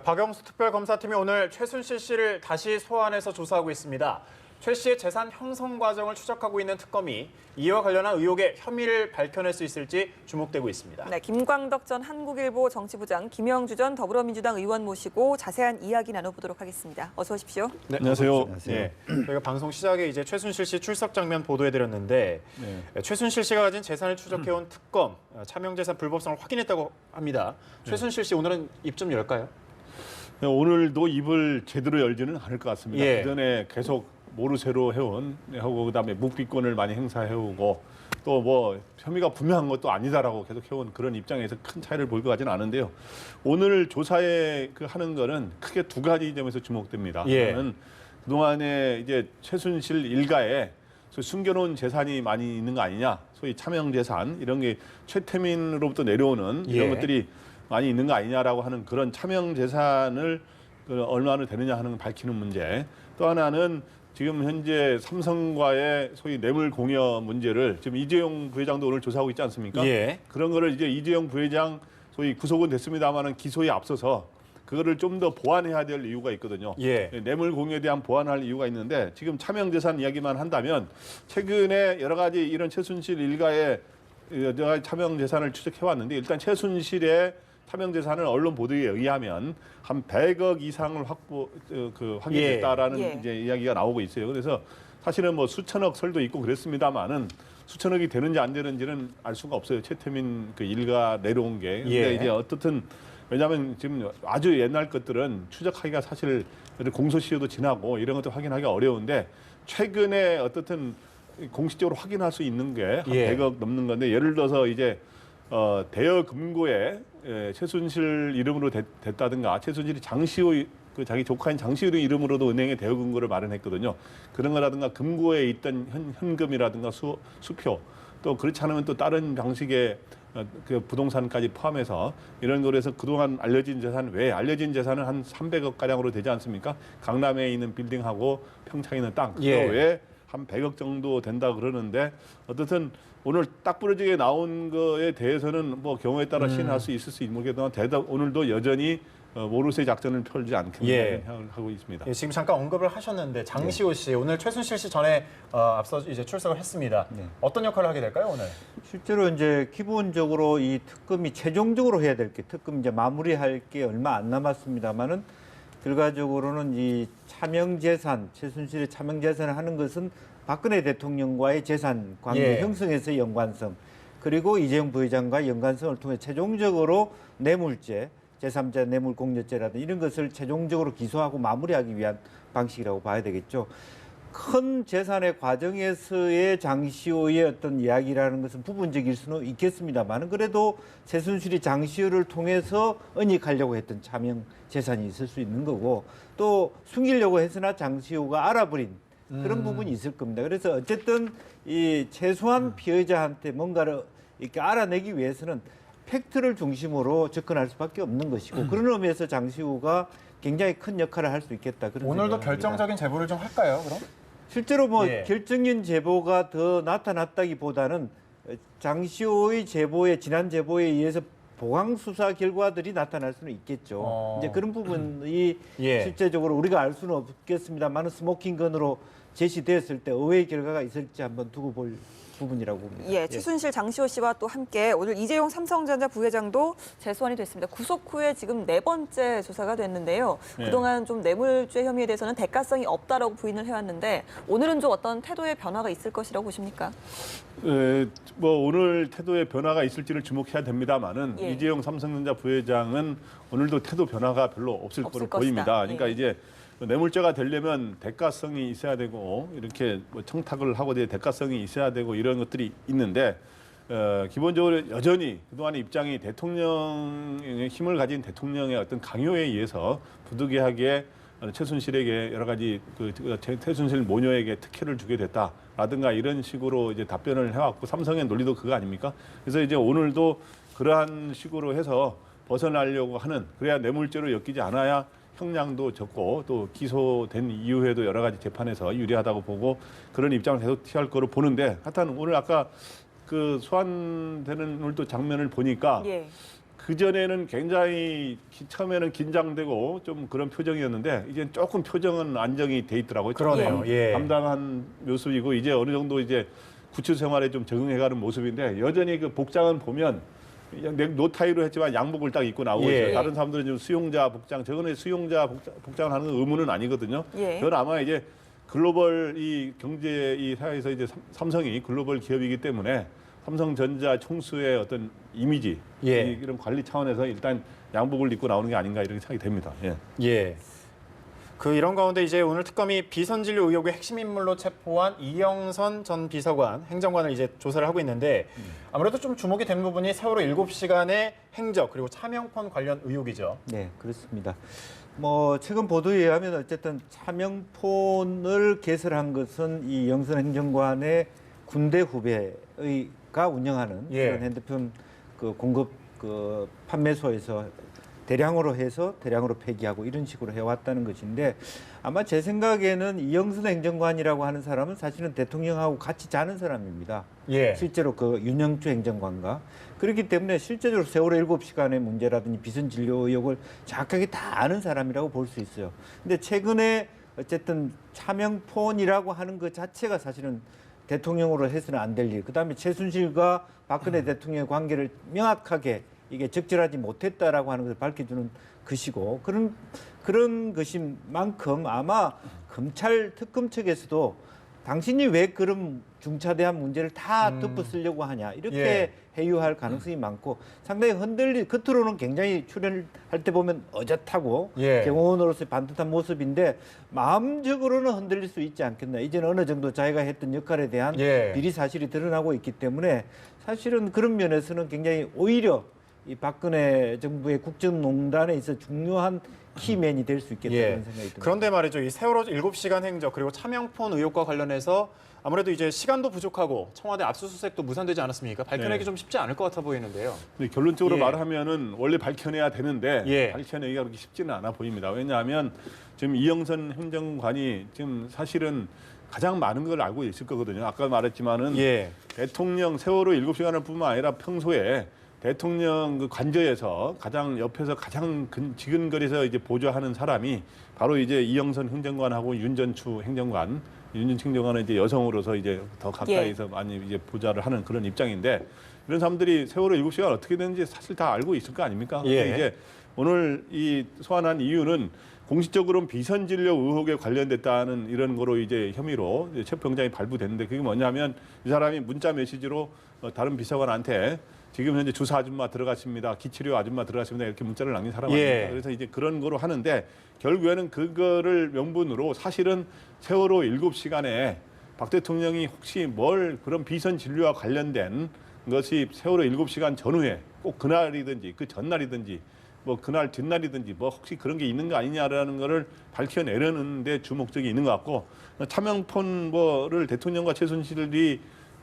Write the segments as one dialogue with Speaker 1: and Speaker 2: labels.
Speaker 1: 박영수 특별검사팀이 오늘 최순실 씨를 다시 소환해서 조사하고 있습니다. 최 씨의 재산 형성 과정을 추적하고 있는 특검이 이와 관련한 의혹의 혐의를 밝혀낼 수 있을지 주목되고 있습니다.
Speaker 2: 네, 김광덕 전 한국일보 정치부장, 김영주 전 더불어민주당 의원 모시고 자세한 이야기 나눠보도록 하겠습니다. 어서 오십시오.
Speaker 1: 네,
Speaker 3: 안녕하세요.
Speaker 1: 네, 저희가 방송 시작에 이제 최순실 씨 출석 장면 보도해드렸는데 최순실 씨가 가진 재산을 추적해온 특검, 차명재산 불법성을 확인했다고 합니다. 최순실 씨 오늘은 입 좀 열까요?
Speaker 3: 오늘도 입을 제대로 열지는 않을 것 같습니다.
Speaker 1: 예.
Speaker 3: 그전에 계속 모르쇠로 해온 하고 그다음에 묵비권을 많이 행사해오고 또 뭐 혐의가 분명한 것도 아니다라고 계속 해온 그런 입장에서 큰 차이를 볼 것 같지는 않은데요. 오늘 조사에 하는 거는 크게 두 가지 점에서 주목됩니다.
Speaker 1: 예.
Speaker 3: 저는 그동안에 이제 최순실 일가에 숨겨놓은 재산이 많이 있는 거 아니냐, 소위 차명재산 이런 게 최태민으로부터 내려오는 이런
Speaker 1: 예.
Speaker 3: 것들이 많이 있는 거 아니냐라고 하는 그런 차명재산을 얼마나 되느냐 하는 걸 밝히는 문제. 또 하나는 지금 현재 삼성과의 소위 뇌물 공여 문제를 지금 이재용 부회장도 오늘 조사하고 있지 않습니까?
Speaker 1: 예.
Speaker 3: 그런 거를 이제 이재용 부회장 소위 구속은 됐습니다만은 기소에 앞서서 그거를 좀 더 보완해야 될 이유가 있거든요.
Speaker 1: 예.
Speaker 3: 뇌물 공여에 대한 보완할 이유가 있는데 지금 차명재산 이야기만 한다면 최근에 여러 가지 이런 최순실 일가의 여러 가지 차명재산을 추적해왔는데 일단 최순실의 차명재산을 언론 보도에 의하면 한 100억 이상을 확인됐다라는
Speaker 2: 예.
Speaker 3: 이제 이야기가 나오고 있어요. 그래서 사실은 뭐 수천억 설도 있고 그랬습니다만은 수천억이 되는지 안 되는지는 알 수가 없어요. 최태민 그 일가 내려온 게. 근데
Speaker 1: 예.
Speaker 3: 이제 어떻든 왜냐하면 지금 아주 옛날 것들은 추적하기가 사실 공소시효도 지나고 이런 것도 확인하기가 어려운데 최근에 어떻든 공식적으로 확인할 수 있는 게 한
Speaker 1: 예.
Speaker 3: 100억 넘는 건데 예를 들어서 이제 대여금고에 최순실 이름으로 됐다든가 최순실이 장시호 그 자기 조카인 장시호 이름으로도 은행에 대여금고를 마련했거든요. 그런 거라든가 금고에 있던 현금이라든가 수표 또 그렇지 않으면 또 다른 방식의 그 부동산까지 포함해서 이런 거로 해서 그동안 알려진 재산 외에 알려진 재산은 한 300억 가량으로 되지 않습니까? 강남에 있는 빌딩하고 평창에 있는 땅 그거
Speaker 1: 예.
Speaker 3: 외에 한 100억 정도 된다 그러는데 어떻든 오늘 딱 부러지게 나온 거에 대해서는 뭐 경우에 따라 시인할 수 있을 수 있겠지만 오늘도 여전히 모르쇠 작전을 펼지 않겠나
Speaker 1: 예.
Speaker 3: 생각을 하고 있습니다.
Speaker 1: 예, 지금 잠깐 언급을 하셨는데 장시호 씨 오늘 최순실 씨 전에 앞서 이제 출석을 했습니다. 어떤 역할을 하게 될까요 오늘?
Speaker 4: 실제로 이제 기본적으로 이 특검이 최종적으로 해야 될 게 특검 이제 마무리할 게 얼마 안 남았습니다만은 결과적으로는 이 차명재산 최순실의 차명재산을 하는 것은 박근혜 대통령과의 재산 관계
Speaker 1: 예.
Speaker 4: 형성에서의 연관성 그리고 이재용 부회장과의 연관성을 통해 최종적으로 뇌물죄 제3자 뇌물공여죄라든지 이런 것을 최종적으로 기소하고 마무리하기 위한 방식이라고 봐야 되겠죠. 큰 재산의 과정에서의 장시호의 어떤 이야기라는 것은 부분적일 수는 있겠습니다만 그래도 최순실이 장시호를 통해서 은닉하려고 했던 차명 재산이 있을 수 있는 거고 또 숨기려고 했으나 장시호가 알아버린 그런 부분이 있을 겁니다. 그래서 어쨌든 이 최소한 피해자한테 뭔가를 이렇게 알아내기 위해서는 팩트를 중심으로 접근할 수밖에 없는 것이고 그런 의미에서 장시호가 굉장히 큰 역할을 할 수 있겠다. 그런
Speaker 1: 오늘도
Speaker 4: 생각을 합니다.
Speaker 1: 결정적인 제보를 좀 할까요 그럼?
Speaker 4: 실제로 뭐
Speaker 1: 예.
Speaker 4: 결정적인 제보가 더 나타났다기보다는 장시호의 제보에 지난 제보에 의해서 보강 수사 결과들이 나타날 수는 있겠죠. 이제 그런 부분이
Speaker 1: 예.
Speaker 4: 실제적으로 우리가 알 수는 없겠습니다만 스모킹건으로 제시되었을 때 의외의 결과가 있을지 한번 두고 볼 부분이라고 봅니다.
Speaker 2: 예, 최순실 장시호 씨와 또 함께 오늘 이재용 삼성전자 부회장도 재소환이 됐습니다. 구속 후에 지금 4번째 조사가 됐는데요.
Speaker 3: 네.
Speaker 2: 그동안 좀 뇌물죄 혐의에 대해서는 대가성이 없다라고 부인을 해왔는데 오늘은 좀 어떤 태도의 변화가 있을 것이라고 보십니까?
Speaker 3: 뭐 오늘 태도의 변화가 있을지를 주목해야 됩니다만은
Speaker 2: 예.
Speaker 3: 이재용 삼성전자 부회장은 오늘도 태도 변화가 별로 없을 거로
Speaker 2: 것이다.
Speaker 3: 보입니다. 그러니까
Speaker 2: 예.
Speaker 3: 이제 뇌물죄가 되려면 대가성이 있어야 되고 이렇게 뭐 청탁을 하고 대가성이 있어야 되고 이런 것들이 있는데 기본적으로 여전히 그동안의 입장이 대통령의 힘을 가진 대통령의 어떤 강요에 의해서 부득이하게 최순실에게 여러 가지 최순실 모녀에게 특혜를 주게 됐다라든가 이런 식으로 이제 답변을 해왔고 삼성의 논리도 그거 아닙니까? 그래서 이제 오늘도 그러한 식으로 해서 벗어나려고 하는 그래야 뇌물죄로 엮이지 않아야 형량도 적고 또 기소된 이후에도 여러 가지 재판에서 유리하다고 보고 그런 입장을 계속 취할 거로 보는데 하여튼 오늘 아까 그 소환되는 오늘 또 장면을 보니까
Speaker 2: 예.
Speaker 3: 그 전에는 굉장히 처음에는 긴장되고 좀 그런 표정이었는데 이제 조금 표정은 안정이 돼 있더라고요.
Speaker 1: 그러네요. 예.
Speaker 3: 감당한 모습이고 이제 어느 정도 이제 구출 생활에 좀 적응해가는 모습인데 여전히 그 복장은 보면 노타이로 했지만 양복을 딱 입고 나오고
Speaker 1: 예.
Speaker 3: 있어요. 다른 사람들은 좀 수용자 복장, 저거는 수용자 복장을 하는 건 의무는 아니거든요.
Speaker 2: 예.
Speaker 3: 저는 아마 이제 글로벌 이 경제 이 사회에서 이제 삼성이 글로벌 기업이기 때문에 삼성전자 총수의 어떤 이미지
Speaker 1: 예.
Speaker 3: 이런 관리 차원에서 일단 양복을 입고 나오는 게 아닌가 이렇게 생각이 됩니다. 예.
Speaker 1: 예. 이런 가운데 이제 오늘 특검이 비선진료 의혹의 핵심 인물로 체포한 이영선 전 비서관 행정관을 이제 조사를 하고 있는데 아무래도 좀 주목이 되는 부분이 세월호 7시간의 행적 그리고 차명폰 관련 의혹이죠.
Speaker 4: 네, 그렇습니다. 뭐 최근 보도에 의하면 어쨌든 차명폰을 개설한 것은 이 영선 행정관의 군대 후배가 운영하는
Speaker 1: 예.
Speaker 4: 그런 핸드폰 그 공급 그 판매소에서 대량으로 해서 대량으로 폐기하고 이런 식으로 해왔다는 것인데 아마 제 생각에는 이영선 행정관이라고 하는 사람은 사실은 대통령하고 같이 자는 사람입니다.
Speaker 1: 예.
Speaker 4: 실제로 그 윤영주 행정관과 그렇기 때문에 실제적으로 세월호 7시간의 문제라든지 비선진료 의혹을 정확하게 다 아는 사람이라고 볼 수 있어요. 근데 최근에 어쨌든 차명폰이라고 하는 것 자체가 사실은 대통령으로 해서는 안 될 일. 그다음에 최순실과 박근혜 대통령의 관계를 명확하게 이게 적절하지 못했다라고 하는 것을 밝혀주는 것이고 그런 것인 만큼 아마 검찰 특검 측에서도 당신이 왜 그런 중차대한 문제를 다 덮어쓰려고 하냐 이렇게
Speaker 1: 예.
Speaker 4: 회유할 가능성이 많고 상당히 겉으로는 굉장히 출연할 때 보면 어젓하고
Speaker 1: 예.
Speaker 4: 경호원으로서의 반듯한 모습인데 마음적으로는 흔들릴 수 있지 않겠나. 이제는 어느 정도 자기가 했던 역할에 대한
Speaker 1: 예.
Speaker 4: 비리 사실이 드러나고 있기 때문에 사실은 그런 면에서는 굉장히 오히려 이 박근혜 정부의 국정농단에 있어 중요한 키맨이 될 수 있겠다는
Speaker 1: 예.
Speaker 4: 생각이 듭니다.
Speaker 1: 그런데 말이죠. 이 세월호 7시간 행적 그리고 차명폰 의혹과 관련해서 아무래도 이제 시간도 부족하고 청와대 압수수색도 무산되지 않았습니까? 밝혀내기
Speaker 3: 네.
Speaker 1: 좀 쉽지 않을 것 같아 보이는데요.
Speaker 3: 근데 결론적으로
Speaker 1: 예.
Speaker 3: 말하면은 원래 밝혀내야 되는데
Speaker 1: 예.
Speaker 3: 밝혀내기가 그렇게 쉽지는 않아 보입니다. 왜냐하면 지금 이영선 행정관이 지금 사실은 가장 많은 걸 알고 있을 거거든요. 아까 말했지만은
Speaker 1: 예.
Speaker 3: 대통령 세월호 7시간을 뿐만 아니라 평소에 대통령 그 관저에서 가장 옆에서 가장 지근거리에서 이제 보좌하는 사람이 바로 이제 이영선 행정관하고 윤전추 행정관. 윤전추 행정관은 이제 여성으로서 이제 더 가까이서 많이 이제 보좌를 하는 그런 입장인데 이런 사람들이 세월호 7시간 어떻게 되는지 사실 다 알고 있을 거 아닙니까?
Speaker 1: 예.
Speaker 3: 근데 이제 오늘 이 소환한 이유는 공식적으로는 비선진료 의혹에 관련됐다는 이런 거로 이제 혐의로 이제 체포영장이 발부됐는데 그게 뭐냐면 이 사람이 문자 메시지로 다른 비서관한테 지금 현재 주사 아줌마 들어갔습니다. 기치료 아줌마 들어갔습니다. 이렇게 문자를 남긴 사람 아닙니까?
Speaker 1: 예.
Speaker 3: 그래서 이제 그런 거로 하는데 결국에는 그거를 명분으로 사실은 세월호 7시간에 박 대통령이 혹시 뭘 그런 비선 진료와 관련된 것이 세월호 7시간 전후에 꼭 그날이든지 그 전날이든지 뭐 그날 뒷날이든지 뭐 혹시 그런 게 있는 거 아니냐라는 거를 밝혀내려는 데 주목적이 있는 것 같고 차명폰 뭐를 대통령과 최순실이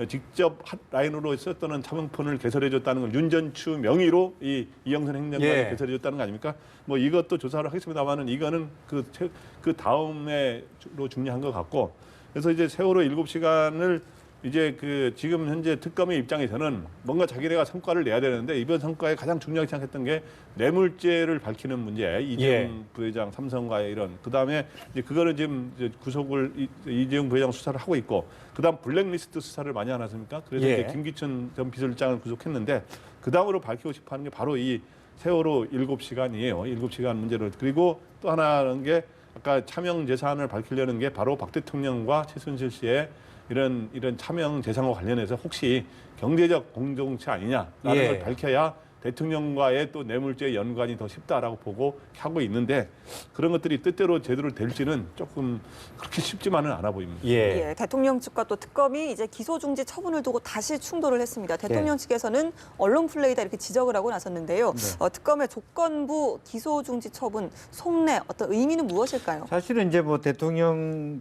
Speaker 3: 직접 핫라인으로 썼던 차명폰을 개설해줬다는 걸 윤전추 명의로 이영선 행정관이
Speaker 1: 예.
Speaker 3: 개설해줬다는 거 아닙니까? 뭐 이것도 조사를 하겠습니다만은 이거는 그 다음에로 중요한 것 같고 그래서 이제 세월호 7시간을 이제 그 지금 현재 특검의 입장에서는 뭔가 자기네가 성과를 내야 되는데 이번 성과에 가장 중요하게 생각했던 게 뇌물죄를 밝히는 문제 이재용 부회장 삼성과의 이런 그다음에 이제 그거는 지금 이제 구속을 이재용 부회장 수사를 하고 있고 그다음 블랙리스트 수사를 많이 하지 않습니까? 그래서
Speaker 1: 예.
Speaker 3: 이제 김기춘 전 비서실장을 구속했는데 그다음으로 밝히고 싶어하는 게 바로 이 세월호 7시간이에요. 7시간 문제를 그리고 또 하나는 게 아까 차명 재산을 밝히려는 게 바로 박 대통령과 최순실 씨의 이런 차명 재산과 관련해서 혹시 경제적 공동체 아니냐라는
Speaker 1: 예.
Speaker 3: 걸 밝혀야 대통령과의 또 뇌물죄 연관이 더 쉽다라고 보고 하고 있는데 그런 것들이 뜻대로 제대로 될지는 조금 그렇게 쉽지만은 않아 보입니다.
Speaker 1: 예.
Speaker 2: 예, 대통령 측과 또 특검이 이제 기소 중지 처분을 두고 다시 충돌을 했습니다. 대통령 측에서는 언론 플레이다 이렇게 지적을 하고 나섰는데요. 특검의 조건부 기소 중지 처분 속내 어떤 의미는 무엇일까요?
Speaker 4: 사실은 이제 뭐 대통령에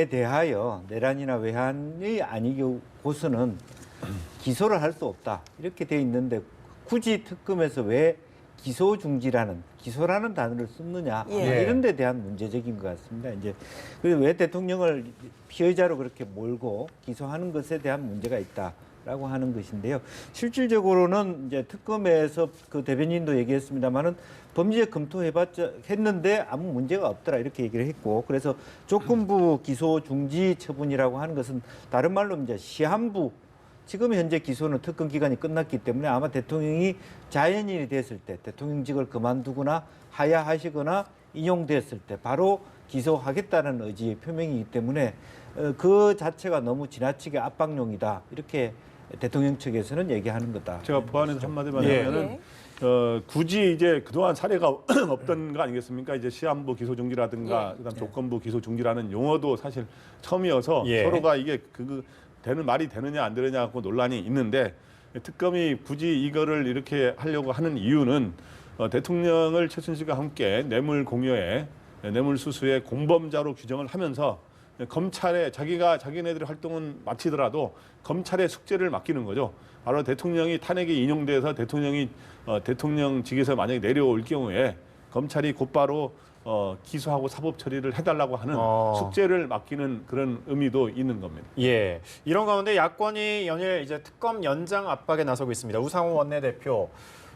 Speaker 4: 대하여 내란이나 외환이 아니고서는 기소를 할 수 없다 이렇게 돼 있는데 굳이 특검에서 왜 기소 중지라는 기소라는 단어를 썼느냐
Speaker 2: 예.
Speaker 4: 이런 데 대한 문제적인 것 같습니다. 이제 그래서 왜 대통령을 피의자로 그렇게 몰고 기소하는 것에 대한 문제가 있다. 라고 하는 것인데요. 실질적으로는 이제 특검에서 그 대변인도 얘기했습니다만은 범죄 했는데 아무 문제가 없더라 이렇게 얘기를 했고, 그래서 조건부 기소 중지 처분이라고 하는 것은 다른 말로 이제 시한부, 지금 현재 기소는 특검 기간이 끝났기 때문에 아마 대통령이 자연인이 됐을 때, 대통령직을 그만두거나 하야하시거나 인용됐을 때 바로 기소하겠다는 의지의 표명이기 때문에 그 자체가 너무 지나치게 압박용이다 이렇게 대통령 측에서는 얘기하는 거다.
Speaker 3: 제가 보완해서 한마디만
Speaker 1: 예.
Speaker 3: 하면은 굳이 이제 그동안 사례가 없던 거 아니겠습니까? 이제 시한부 기소 중지라든가 그다음 조건부 기소 중지라는 용어도 사실 처음이어서
Speaker 1: 예.
Speaker 3: 서로가 이게 되는 말이 되느냐 안 되느냐 갖고 논란이 있는데, 특검이 굳이 이거를 이렇게 하려고 하는 이유는 대통령을 최순실과 함께 뇌물 공여에 뇌물 수수의 공범자로 규정을 하면서 검찰에 자기네들의 활동은 마치더라도 검찰의 숙제를 맡기는 거죠. 바로 대통령이 탄핵이 인용돼서 대통령이 대통령직에서 만약에 내려올 경우에 검찰이 곧바로 기소하고 사법 처리를 해달라고 하는 숙제를 맡기는 그런 의미도 있는 겁니다.
Speaker 1: 예. 이런 가운데 야권이 연일 이제 특검 연장 압박에 나서고 있습니다. 우상호 원내대표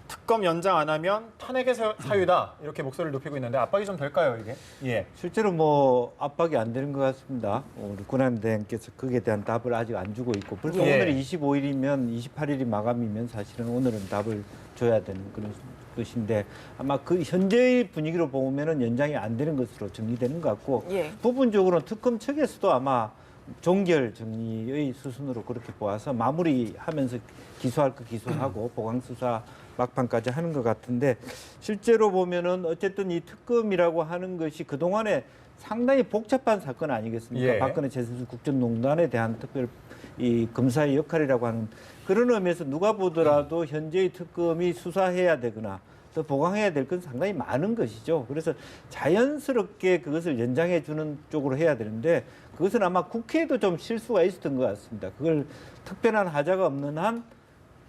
Speaker 1: 특검 연장 안 하면 탄핵의 사유다 이렇게 목소리를 높이고 있는데 압박이 좀 될까요 이게? 예.
Speaker 4: 실제로 뭐 압박이 안 되는 것 같습니다. 우리 군함대행께서 거기에 대한 답을 아직 안 주고 있고, 벌써
Speaker 1: 예.
Speaker 4: 오늘이 25일이면 28일이 마감이면 사실은 오늘은 답을 줘야 되는 그런 것인데, 아마 그 현재의 분위기로 보면은 연장이 안 되는 것으로 정리되는 것 같고,
Speaker 2: 예.
Speaker 4: 부분적으로는 특검 측에서도 아마 종결 정리의 수순으로 그렇게 보아서 마무리하면서 기소할 거 기소하고 보강 수사 막판까지 하는 것 같은데, 실제로 보면은 어쨌든 이 특검이라고 하는 것이 그동안에 상당히 복잡한 사건 아니겠습니까?
Speaker 1: 예.
Speaker 4: 박근혜 최순실 국정농단에 대한 특별 이 검사의 역할이라고 하는 그런 의미에서 누가 보더라도 현재의 특검이 수사해야 되거나 더 보강해야 될 건 상당히 많은 것이죠. 그래서 자연스럽게 그것을 연장해 주는 쪽으로 해야 되는데, 그것은 아마 국회에도 좀 실수가 있었던 것 같습니다. 그걸 특별한 하자가 없는 한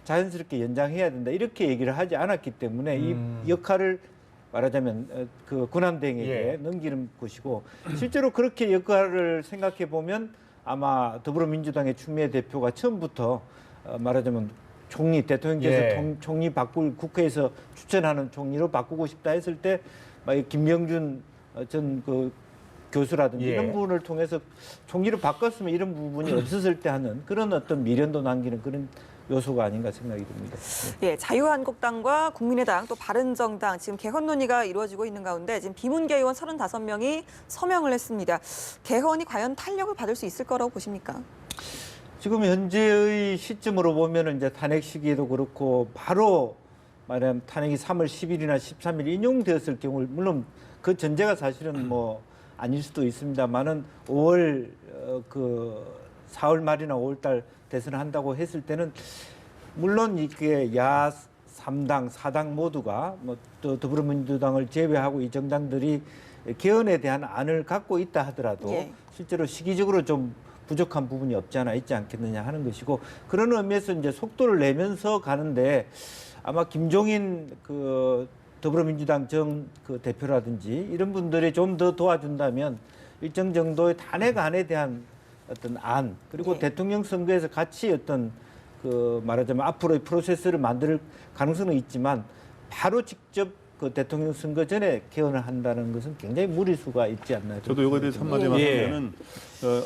Speaker 4: 자연스럽게 연장해야 된다 이렇게 얘기를 하지 않았기 때문에 이 역할을 말하자면 그 군함대행에게
Speaker 1: 예.
Speaker 4: 넘기는 것이고, 실제로 그렇게 역할을 생각해 보면 아마 더불어민주당의 추미애 대표가 처음부터 말하자면 총리, 대통령께서
Speaker 1: 예.
Speaker 4: 총리 바꿀, 국회에서 추천하는 총리로 바꾸고 싶다 했을 때 김병준 전 그 교수라든지
Speaker 1: 예.
Speaker 4: 이런 부분을 통해서 총리로 바꿨으면 이런 부분이 없었을 때 하는 그런 어떤 미련도 남기는 그런 요소가 아닌가 생각이 듭니다.
Speaker 2: 예, 자유한국당과 국민의당 또 바른정당 지금 개헌 논의가 이루어지고 있는 가운데 지금 비문계 의원 35명이 서명을 했습니다. 개헌이 과연 탄력을 받을 수 있을 거라고 보십니까?
Speaker 4: 지금 현재의 시점으로 보면은 이제 탄핵 시기에도 그렇고 바로 말하면 탄핵이 3월 10일이나 13일 인용되었을 경우, 물론 그 전제가 사실은 뭐 아닐 수도 있습니다만은 5월 그 4월 말이나 5월 달 대선을 한다고 했을 때는 물론 이게 야 3당, 4당 모두가 뭐 또 더불어민주당을 제외하고 이 정당들이 개헌에 대한 안을 갖고 있다 하더라도
Speaker 2: 예.
Speaker 4: 실제로 시기적으로 좀 부족한 부분이 없지 않아 있지 않겠느냐 하는 것이고, 그런 의미에서 이제 속도를 내면서 가는데 아마 김종인 그 더불어민주당 그 대표라든지 이런 분들이 좀 더 도와준다면 일정 정도의 탄핵안에 대한 어떤 안, 그리고
Speaker 2: 네.
Speaker 4: 대통령 선거에서 같이 어떤 그 말하자면 앞으로의 프로세스를 만들 가능성은 있지만 바로 직접 그 대통령 선거 전에 개헌을 한다는 것은 굉장히 무리수가 있지 않나.
Speaker 3: 저도 이거에 대해서 한마디만
Speaker 1: 예.
Speaker 3: 하면은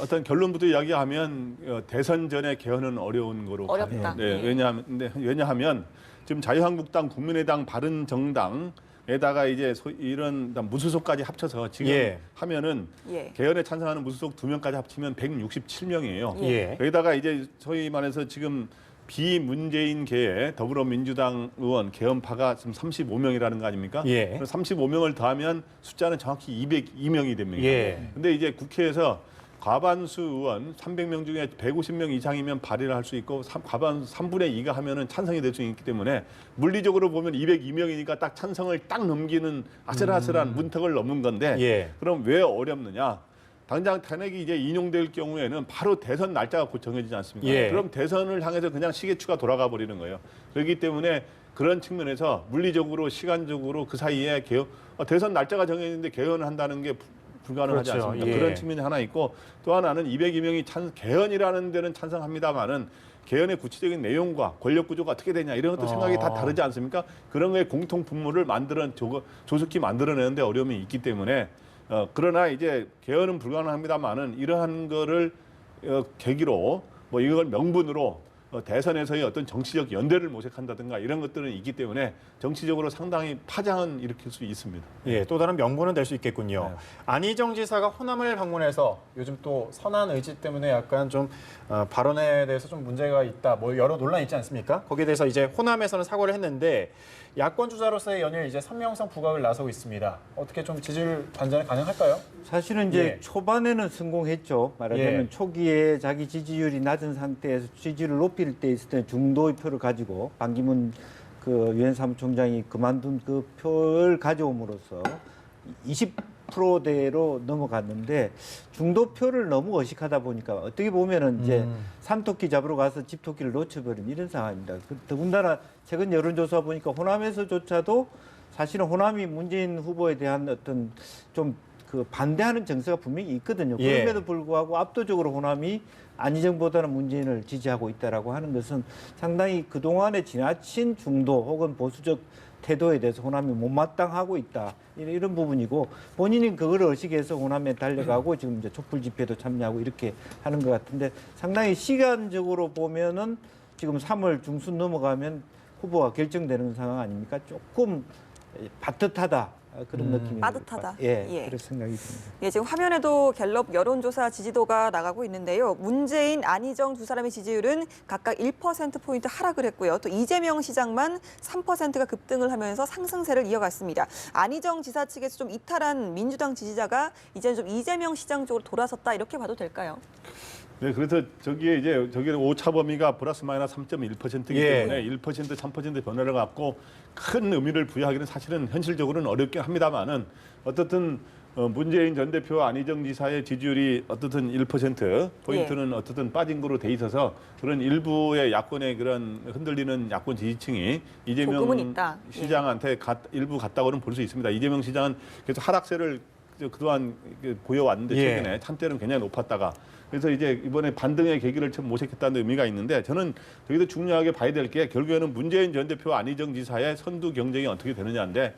Speaker 3: 어떤 결론부터 이야기하면 대선 전에 개헌은 어려운 거로
Speaker 2: 어렵다.
Speaker 3: 가요. 네, 왜냐하면 지금 자유한국당, 국민의당, 바른정당에다가 이제 이런 무소속까지 합쳐서 지금
Speaker 1: 예.
Speaker 3: 하면은
Speaker 2: 예.
Speaker 3: 개헌에 찬성하는 무소속 2명까지 합치면 167명이에요.
Speaker 1: 예.
Speaker 3: 여기다가 이제 소위 말해서 지금 비문재인계의 더불어민주당 의원 개헌파가 지금 35명이라는 거 아닙니까?
Speaker 1: 예.
Speaker 3: 35명을 더하면 숫자는 정확히 202명이 됩니다.
Speaker 1: 예.
Speaker 3: 근데 이제 국회에서 과반수 의원 300명 중에 150명 이상이면 발의를 할 수 있고 과반수 3분의 2가 하면은 찬성이 될 수 있기 때문에 물리적으로 보면 202명이니까 딱 찬성을 딱 넘기는 아슬아슬한 문턱을 넘는 건데
Speaker 1: 예.
Speaker 3: 그럼 왜 어렵느냐? 당장 탄핵이 이제 인용될 경우에는 바로 대선 날짜가 곧 정해지지 않습니까?
Speaker 1: 예.
Speaker 3: 그럼 대선을 향해서 그냥 시계추가 돌아가 버리는 거예요. 그렇기 때문에 그런 측면에서 물리적으로 시간적으로 그 사이에 대선 날짜가 정해졌는데 개헌을 한다는 게 불가능하지
Speaker 1: 그렇죠.
Speaker 3: 않습니까?
Speaker 1: 예.
Speaker 3: 그런 측면이 하나 있고, 또 하나는 202명이 개헌이라는 데는 찬성합니다만은 개헌의 구체적인 내용과 권력 구조가 어떻게 되냐 이런 것도 생각이 다 다르지 않습니까? 그런 거에 공통 분모를 조속히 만들어내는데 어려움이 있기 때문에 그러나 이제 개헌은 불가능합니다만은 이러한 거를 계기로 뭐 이걸 명분으로 대선에서의 어떤 정치적 연대를 모색한다든가 이런 것들은 있기 때문에 정치적으로 상당히 파장은 일으킬 수 있습니다.
Speaker 1: 예, 또 다른 명분은 될 수 있겠군요. 안희정 지사가 호남을 방문해서 요즘 또 선한 의지 때문에 약간 좀 발언에 대해서 좀 문제가 있다, 뭐 여러 논란이 있지 않습니까? 거기에 대해서 이제 호남에서는 사과를 했는데 야권 주자로서의 연일 이제 선명성 부각을 나서고 있습니다. 어떻게 좀 지지율 반전이 가능할까요?
Speaker 4: 사실은 이제
Speaker 1: 예.
Speaker 4: 초반에는 성공했죠. 말하자면
Speaker 1: 예.
Speaker 4: 초기에 자기 지지율이 낮은 상태에서 지지율을 높일 때 있을 때 중도의 표를 가지고 반기문 그 유엔 사무총장이 그만둔 그 표를 가져옴으로써 20%대로 넘어갔는데 중도표를 너무 의식하다 보니까 어떻게 보면은 이제 산토끼 잡으러 가서 집토끼를 놓쳐버린 이런 상황입니다. 더군다나 최근 여론조사 보니까 호남에서조차도 사실은 호남이 문재인 후보에 대한 어떤 좀 그 반대하는 정서가 분명히 있거든요.
Speaker 1: 예.
Speaker 4: 그럼에도 불구하고 압도적으로 호남이 안희정보다는 문재인을 지지하고 있다라고 하는 것은 상당히 그동안의 지나친 중도 혹은 보수적 태도에 대해서 호남이 못마땅하고 있다. 이런 부분이고 본인이 그걸 의식해서 호남에 달려가고 지금 이제 촛불 집회도 참여하고 이렇게 하는 것 같은데 상당히 시간적으로 보면은 지금 3월 중순 넘어가면 후보가 결정되는 상황 아닙니까? 조금 바듯하다. 그런 느낌이
Speaker 2: 빠듯하다.
Speaker 4: 예,
Speaker 2: 예.
Speaker 4: 그런 생각이 듭니다.
Speaker 2: 예, 지금 화면에도 갤럽 여론조사 지지도가 나가고 있는데요. 문재인, 안희정 두 사람의 지지율은 각각 1%포인트 하락을 했고요. 또 이재명 시장만 3%가 급등을 하면서 상승세를 이어갔습니다. 안희정 지사 측에서 좀 이탈한 민주당 지지자가 이제는 좀 이재명 시장 쪽으로 돌아섰다 이렇게 봐도 될까요?
Speaker 3: 네, 그래서 저기는 오차 범위가 플러스 마이너스 3.1%이기
Speaker 1: 예.
Speaker 3: 때문에 1%, 3% 변화를 갖고 큰 의미를 부여하기는 사실은 현실적으로는 어렵긴 합니다만은 어떻든 문재인 전 대표와 안희정 지사의 지지율이 어떻든 1% 포인트는 어떻든 빠진 거로 돼 있어서 그런 일부의 야권의 그런 흔들리는 야권 지지층이 이재명
Speaker 2: 조금은 있다.
Speaker 3: 시장한테 일부 갔다고는 볼 수 있습니다. 이재명 시장은 계속 하락세를 그동안 보여왔는데
Speaker 1: 예.
Speaker 3: 최근에 한때는 굉장히 높았다가 그래서 이제 이번에 반등의 계기를 좀 모색했다는 의미가 있는데 저는 저기도 중요하게 봐야 될 게 결국에는 문재인 전 대표와 안희정 지사의 선두 경쟁이 어떻게 되느냐인데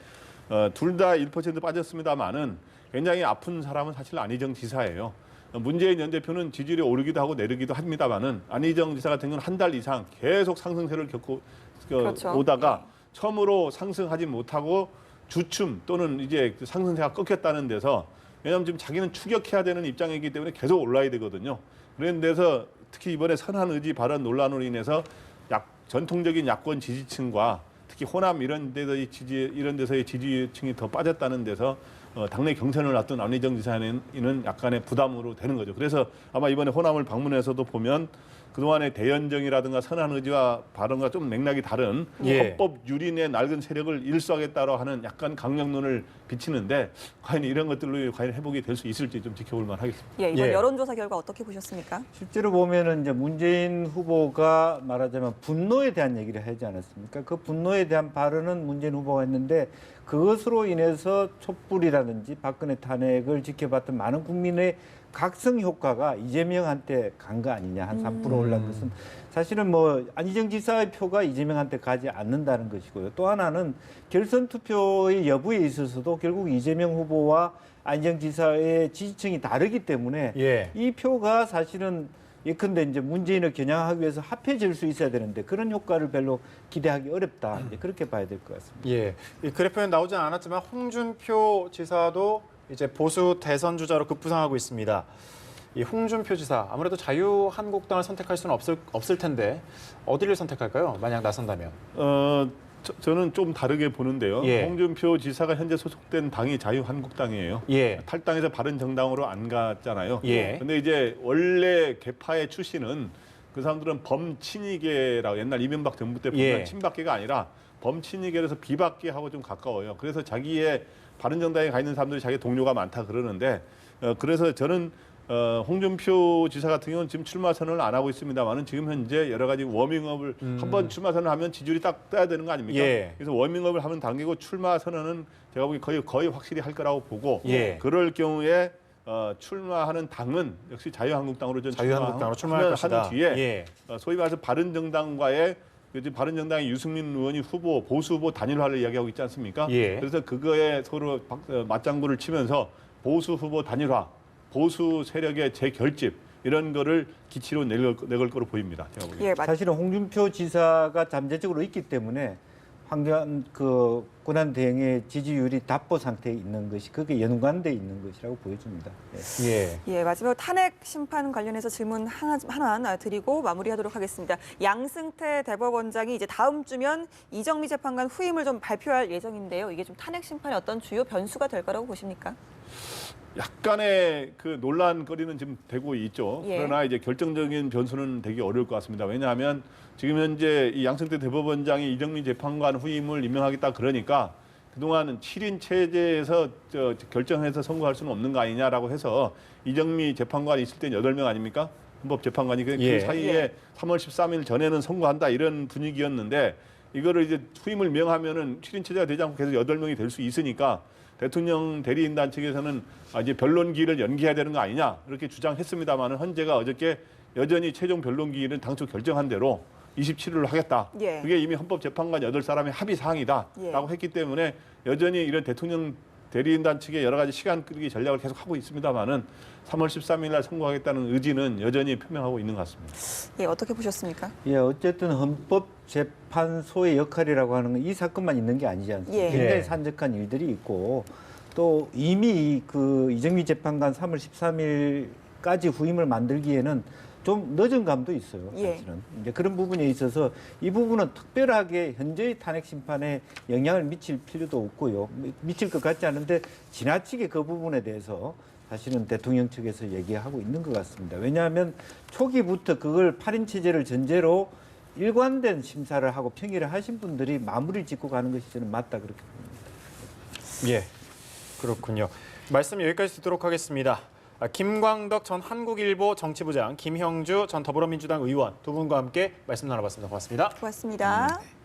Speaker 3: 둘 다 1% 빠졌습니다만은 굉장히 아픈 사람은 사실 안희정 지사예요. 문재인 전 대표는 지지율이 오르기도 하고 내리기도 합니다만은 안희정 지사 같은 경우는 한 달 이상 계속 상승세를 겪고
Speaker 2: 그렇죠.
Speaker 3: 오다가 처음으로 상승하지 못하고 주춤 또는 이제 상승세가 꺾였다는 데서 왜냐하면 지금 자기는 추격해야 되는 입장이기 때문에 계속 올라야 되거든요. 그런 데서 특히 이번에 선한 의지 발언 논란으로 인해서 전통적인 야권 지지층과 특히 호남 이런 데서의 지지층이 더 빠졌다는 데서 당내 경선을 앞둔 안희정 지사는 약간의 부담으로 되는 거죠. 그래서 아마 이번에 호남을 방문해서도 보면 그동안의 대연정이라든가 선한 의지와 발언과 좀 맥락이 다른
Speaker 1: 예.
Speaker 3: 헌법 유린의 낡은 세력을 일소하겠다고 하는 약간 강력론을 비치는데 과연 이런 것들로 과연 회복이 될 수 있을지 좀 지켜볼 만하겠습니다.
Speaker 2: 예, 이번
Speaker 1: 예.
Speaker 2: 여론조사 결과 어떻게 보셨습니까?
Speaker 4: 실제로 보면은 이제 문재인 후보가 말하자면 분노에 대한 얘기를 하지 않았습니까? 그 분노에 대한 발언은 문재인 후보가 했는데 그것으로 인해서 촛불이라든지 박근혜 탄핵을 지켜봤던 많은 국민의 각성 효과가 이재명한테 간 거 아니냐, 한 3% 올라간 것은 사실은 뭐 안희정 지사의 표가 이재명한테 가지 않는다는 것이고요. 또 하나는 결선 투표의 여부에 있어서도 결국 이재명 후보와 안희정 지사의 지지층이 다르기 때문에
Speaker 1: 예.
Speaker 4: 이 표가 사실은 예컨대 이제 문재인을 겨냥하기 위해서 합해질 수 있어야 되는데 그런 효과를 별로 기대하기 어렵다. 이제 그렇게 봐야 될 것 같습니다.
Speaker 1: 예, 이 그래프는 나오진 않았지만 홍준표 지사도 이제 보수 대선 주자로 급부상하고 있습니다. 이 홍준표 지사 아무래도 자유한국당을 선택할 수는 없을 텐데 어디를 선택할까요? 만약 나선다면.
Speaker 3: 저는 좀 다르게 보는데요.
Speaker 1: 예.
Speaker 3: 홍준표 지사가 현재 소속된 당이 자유한국당이에요.
Speaker 1: 예.
Speaker 3: 탈당해서 바른정당으로 안 갔잖아요.
Speaker 1: 예.
Speaker 3: 근데 이제 원래 개파의 출신은 그 사람들은 범친이계라고 옛날 이명박 정부 때 보면
Speaker 1: 예.
Speaker 3: 친박계가 아니라 범친이계라서 비박계하고 좀 가까워요. 그래서 자기의 바른정당에 가 있는 사람들이 자기 동료가 많다 그러는데 그래서 저는 홍준표 지사 같은 경우는 지금 출마 선언을 안 하고 있습니다만은 지금 현재 여러 가지 워밍업을 한번 출마 선언을 하면 지지율이 딱 떠야 되는 거 아닙니까?
Speaker 1: 예.
Speaker 3: 그래서 워밍업을 하는 단계고 출마 선언은 제가 보기 거의 확실히 할 거라고 보고
Speaker 1: 예.
Speaker 3: 그럴 경우에 출마하는 당은 역시 자유한국당으로
Speaker 1: 자유한국당으로 출마할 것이다.
Speaker 3: 한 뒤에
Speaker 1: 예.
Speaker 3: 소위 말해서 바른정당과의 바른정당의 유승민 의원이 보수 후보 단일화를 이야기하고 있지 않습니까?
Speaker 1: 예.
Speaker 3: 그래서 그거에 서로 맞장구를 치면서 보수 후보 단일화, 보수 세력의 재결집 이런 거를 기치로 내걸 거로 보입니다. 제가 보기에.
Speaker 2: 예,
Speaker 4: 사실은 홍준표 지사가 잠재적으로 있기 때문에 황교안 그 권한 대행의 지지율이 답보 상태에 있는 것이 그게 연관돼 있는 것이라고 보여집니다. 예.
Speaker 1: 예.
Speaker 2: 예, 마지막 탄핵 심판 관련해서 질문 하나 드리고 마무리하도록 하겠습니다. 양승태 대법원장이 이제 다음 주면 이정미 재판관 후임을 좀 발표할 예정인데요. 이게 좀 탄핵 심판의 어떤 주요 변수가 될 거라고 보십니까?
Speaker 3: 약간의 그 논란거리는 지금 되고 있죠.
Speaker 2: 예.
Speaker 3: 그러나 이제 결정적인 변수는 되기 어려울 것 같습니다. 왜냐하면 지금 현재 이 양승태 대법원장이 이정미 재판관 후임을 임명하겠다 그러니까 그동안 7인 체제에서 결정해서 선고할 수는 없는 거 아니냐라고 해서 이정미 재판관이 있을 땐 8명 아닙니까? 헌법재판관이 그
Speaker 1: 예.
Speaker 3: 사이에 3월 13일 전에는 선고한다 이런 분위기였는데 이거를 이제 후임을 명하면은 7인 체제가 되지 않고 계속 8명이 될 수 있으니까 대통령 대리인단 측에서는 이제 변론기일을 연기해야 되는 거 아니냐 이렇게 주장했습니다만은 헌재가 어저께 여전히 최종 변론기일은 당초 결정한 대로 27일로 하겠다.
Speaker 2: 예.
Speaker 3: 그게 이미 헌법재판관 8사람의 합의 사항이다라고
Speaker 2: 예.
Speaker 3: 했기 때문에 여전히 이런 대통령 대리인단 측의 여러 가지 시간 끌기 전략을 계속 하고 있습니다만은 3월 13일 날 선고하겠다는 의지는 여전히 표명하고 있는 것 같습니다.
Speaker 2: 예, 어떻게 보셨습니까?
Speaker 4: 예, 어쨌든 헌법재판소의 역할이라고 하는 건 이 사건만 있는 게 아니지 않습니까?
Speaker 2: 예.
Speaker 4: 굉장히
Speaker 1: 예.
Speaker 4: 산적한 일들이 있고 또 이미 그 이정미 재판관 3월 13일까지 후임을 만들기에는 좀 늦은 감도 있어요.
Speaker 2: 예.
Speaker 4: 사실은 이제 그런 부분에 있어서 이 부분은 특별하게 현재의 탄핵 심판에 영향을 미칠 필요도 없고요. 미칠 것 같지 않은데 지나치게 그 부분에 대해서 사실은 대통령 측에서 얘기하고 있는 것 같습니다. 왜냐하면 초기부터 그걸 8인 체제를 전제로 일관된 심사를 하고 평의를 하신 분들이 마무리를 짓고 가는 것이 저는 맞다 그렇게 봅니다.
Speaker 1: 예. 그렇군요. 말씀 여기까지 듣도록 하겠습니다. 김광덕 전 한국일보 정치부장, 김형주 전 더불어민주당 의원 두 분과 함께 말씀 나눠봤습니다. 고맙습니다.
Speaker 2: 고맙습니다.